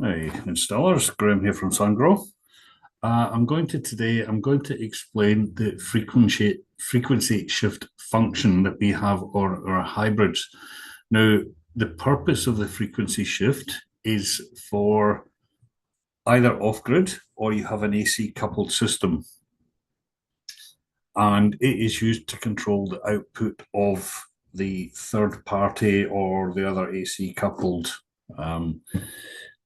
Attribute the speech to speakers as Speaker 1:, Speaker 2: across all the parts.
Speaker 1: Hey, installers, Graham here from Sungrow. I'm going to explain the frequency shift function that we have on our hybrids. Now, the purpose of the frequency shift is for either off-grid or you have an AC coupled system, and it is used to control the output of the third party or the other AC coupled um,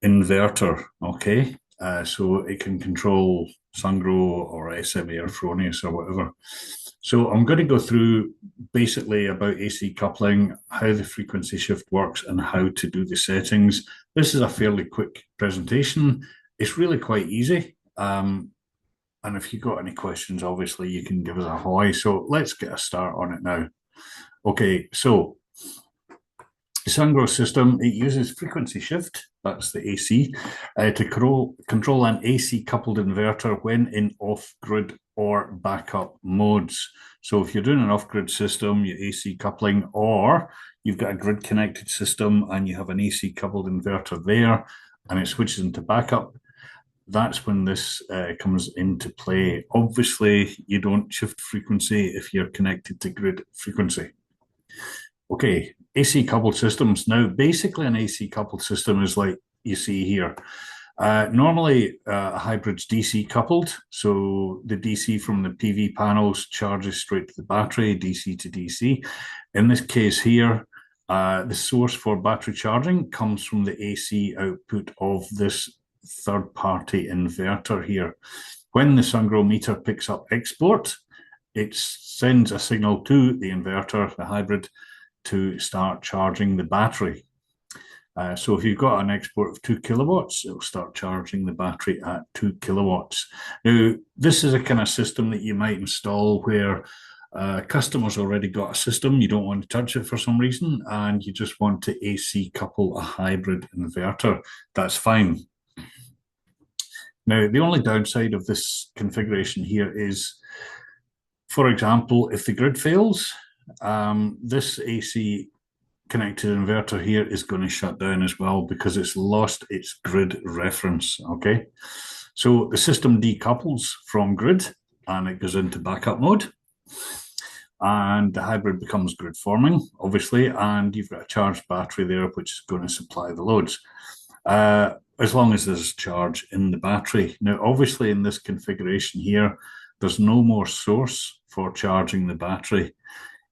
Speaker 1: inverter. Okay, so it can control Sungrow or SMA or Fronius or whatever. So I'm going to go through basically about AC coupling, how the frequency shift works, and how to do the settings. This is a fairly quick presentation. It's really quite easy. And if you've got any questions, obviously you can give us a hoy. So let's get a start on it now. Okay, so the Sungrow system, it uses frequency shift, that's the AC, to control an AC coupled inverter when in off-grid or backup modes. So if you're doing an off-grid system, your AC coupling, or you've got a grid connected system and you have an AC coupled inverter there and it switches into backup, that's when this comes into play. Obviously, you don't shift frequency if you're connected to grid frequency. Okay, AC coupled systems. Now, basically, an AC coupled system is like you see here. Normally, a hybrid's DC coupled. So the DC from the PV panels charges straight to the battery, DC to DC. In this case here, the source for battery charging comes from the AC output of this third party inverter here. When the Sungrow meter picks up export, it sends a signal to the inverter, the hybrid, to start charging the battery. So if you've got an export of 2 kilowatts, it'll start charging the battery at 2 kilowatts. Now, this is a kind of system that you might install where customer's already got a system, you don't want to touch it for some reason, and you just want to AC couple a hybrid inverter. That's fine. Now, the only downside of this configuration here is, for example, if the grid fails, this AC connected inverter here is going to shut down as well because it's lost its grid reference. Okay, so the system decouples from grid and it goes into backup mode, and the hybrid becomes grid forming, obviously, and you've got a charged battery there which is going to supply the loads. As long as there's charge in the battery. Now, obviously, in this configuration here, there's no more source for charging the battery.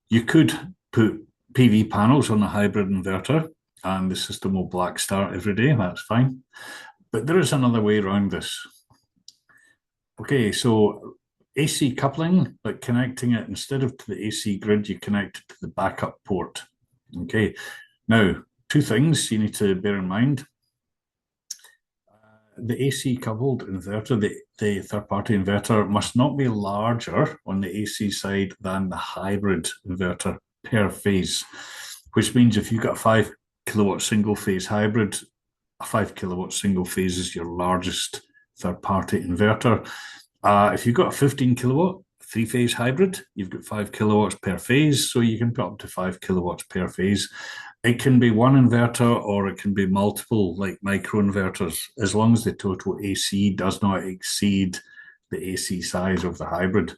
Speaker 1: You could put PV panels on the hybrid inverter and the system will black start every day. That's fine. But there is another way around this. Okay, so AC coupling, like connecting it instead of to the AC grid, you connect it to the backup port. Okay, now, two things you need to bear in mind. The AC coupled inverter, the third party inverter, must not be larger on the AC side than the hybrid inverter per phase, which means if you've got a 5 kilowatt single phase hybrid, a 5 kilowatt single phase is your largest third party inverter. If you've got a 15 kilowatt three phase hybrid, you've got 5 kilowatts per phase, so you can put up to 5 kilowatts per phase. It can be one inverter or it can be multiple, like micro inverters, as long as the total AC does not exceed the AC size of the hybrid.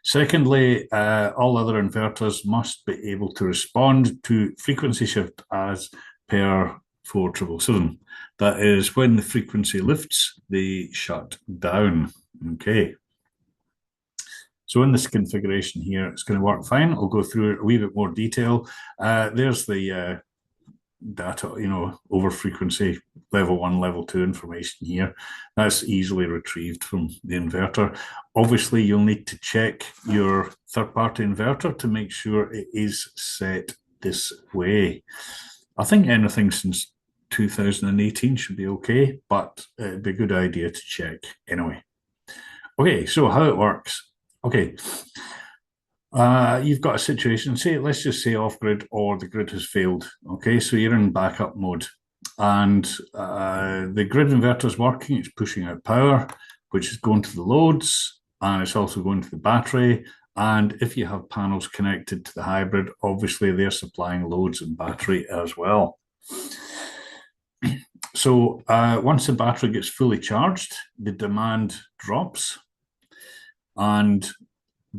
Speaker 1: Secondly, all other inverters must be able to respond to frequency shift as per 4777. That is, when the frequency lifts, they shut down. Okay. So in this configuration here, it's going to work fine. I'll go through it a wee bit more detail. There's the data, over frequency, level 1, level 2 information here. That's easily retrieved from the inverter. Obviously, you'll need to check your third-party inverter to make sure it is set this way. I think anything since 2018 should be okay, but it'd be a good idea to check anyway. Okay, so how it works. Okay, you've got a situation, let's just say off grid or the grid has failed. Okay, so you're in backup mode and the grid inverter is working, it's pushing out power, which is going to the loads and it's also going to the battery. And if you have panels connected to the hybrid, obviously they're supplying loads and battery as well. So once the battery gets fully charged, the demand drops, and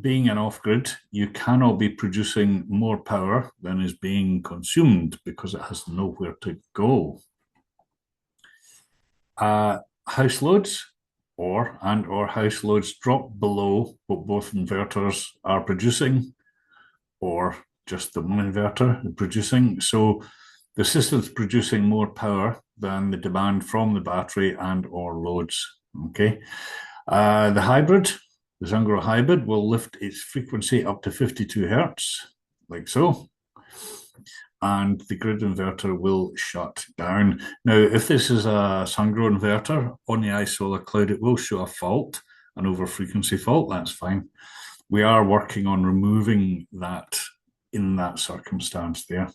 Speaker 1: being an off-grid, you cannot be producing more power than is being consumed because it has nowhere to go. House loads or house loads drop below what both inverters are producing, or just the one inverter producing. So the system's producing more power than the demand from the battery and or loads. Okay. The hybrid, the Sungrow hybrid, will lift its frequency up to 52 hertz, like so, and the grid inverter will shut down. Now, if this is a Sungrow inverter on the iSolar cloud, it will show a fault, an over frequency fault. That's fine. We are working on removing that in that circumstance there.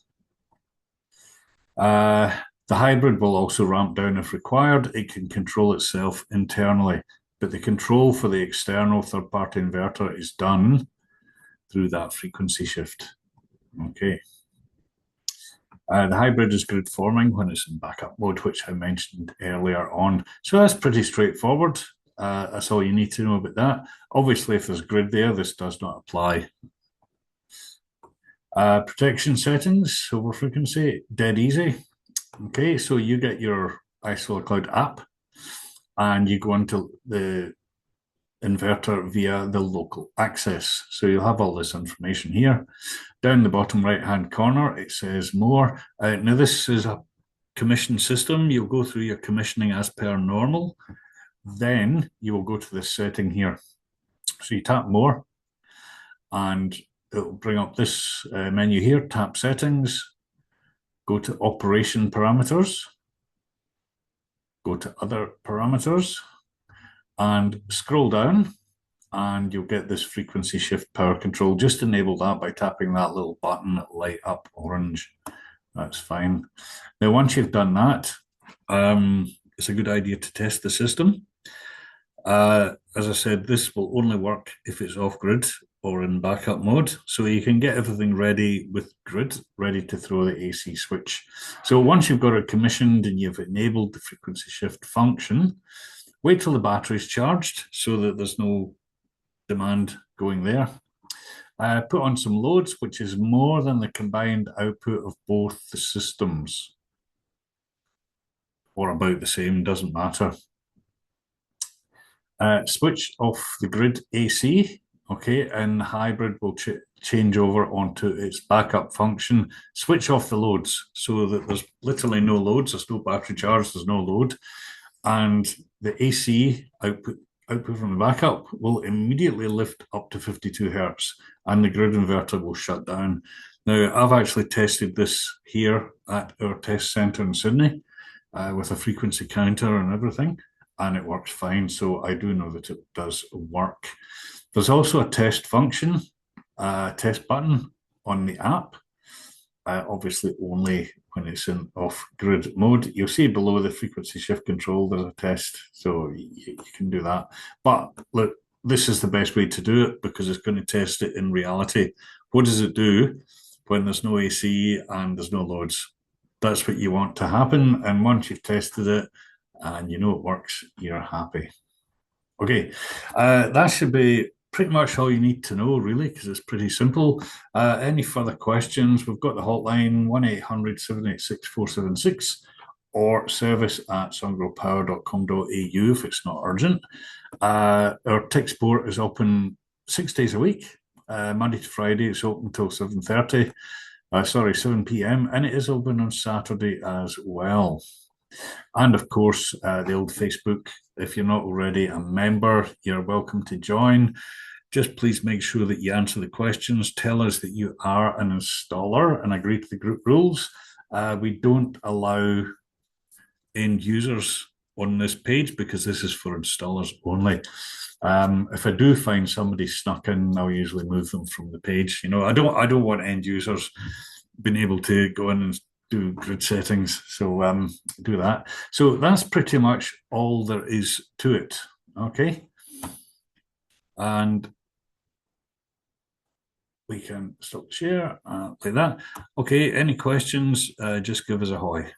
Speaker 1: The hybrid will also ramp down if required. It can control itself internally, but the control for the external third-party inverter is done through that frequency shift. Okay. The hybrid is grid forming when it's in backup mode, which I mentioned earlier on. So that's pretty straightforward. That's all you need to know about that. Obviously, if there's grid there, this does not apply. Protection settings, over frequency, dead easy. Okay, so you get your iSolar Cloud app and you go into the inverter via the local access. So you'll have all this information here. Down the bottom right-hand corner, it says more. Now, this is a commission system. You'll go through your commissioning as per normal. Then you will go to this setting here. So you tap more, and it'll bring up this menu here, tap settings, go to operation parameters, go to other parameters, and scroll down, and you'll get this frequency shift power control. Just enable that by tapping that little button that light up orange. That's fine. Now, once you've done that, it's a good idea to test the system. As I said, this will only work if it's off-grid or in backup mode. So you can get everything ready with grid, ready to throw the AC switch. So once you've got it commissioned and you've enabled the frequency shift function, wait till the battery's charged so that there's no demand going there. Put on some loads, which is more than the combined output of both the systems, or about the same, doesn't matter. Switch off the grid AC, okay, and hybrid will change over onto its backup function. Switch off the loads so that there's literally no loads, there's no battery charge, there's no load, and the AC output from the backup will immediately lift up to 52 hertz, and the grid inverter will shut down. Now, I've actually tested this here at our test centre in Sydney with a frequency counter and everything, and it works fine. So I do know that it does work. There's also a test function, test button on the app, obviously only when it's in off-grid mode. You'll see below the frequency shift control, there's a test, so you can do that. But look, this is the best way to do it because it's going to test it in reality. What does it do when there's no AC and there's no loads? That's what you want to happen. And once you've tested it and you know it works, you're happy. Okay, that should be pretty much all you need to know, really, because it's pretty simple. Any further questions, we've got the hotline 1-800-786-476 or service@sungrowpower.com.au if it's not urgent. Our tech support is open 6 days a week, Monday to Friday. It's open until 7 p.m. and it is open on Saturday as well. And of course, the old Facebook. If you're not already a member, you're welcome to join. Just please make sure that you answer the questions. Tell us that you are an installer and agree to the group rules. We don't allow end users on this page because this is for installers only. If I do find somebody snuck in, I'll usually move them from the page. You know, I don't want end users being able to go in and do grid settings. So do that. So that's pretty much all there is to it. Okay. And we can stop the share like that. Okay. Any questions? Just give us a hoy.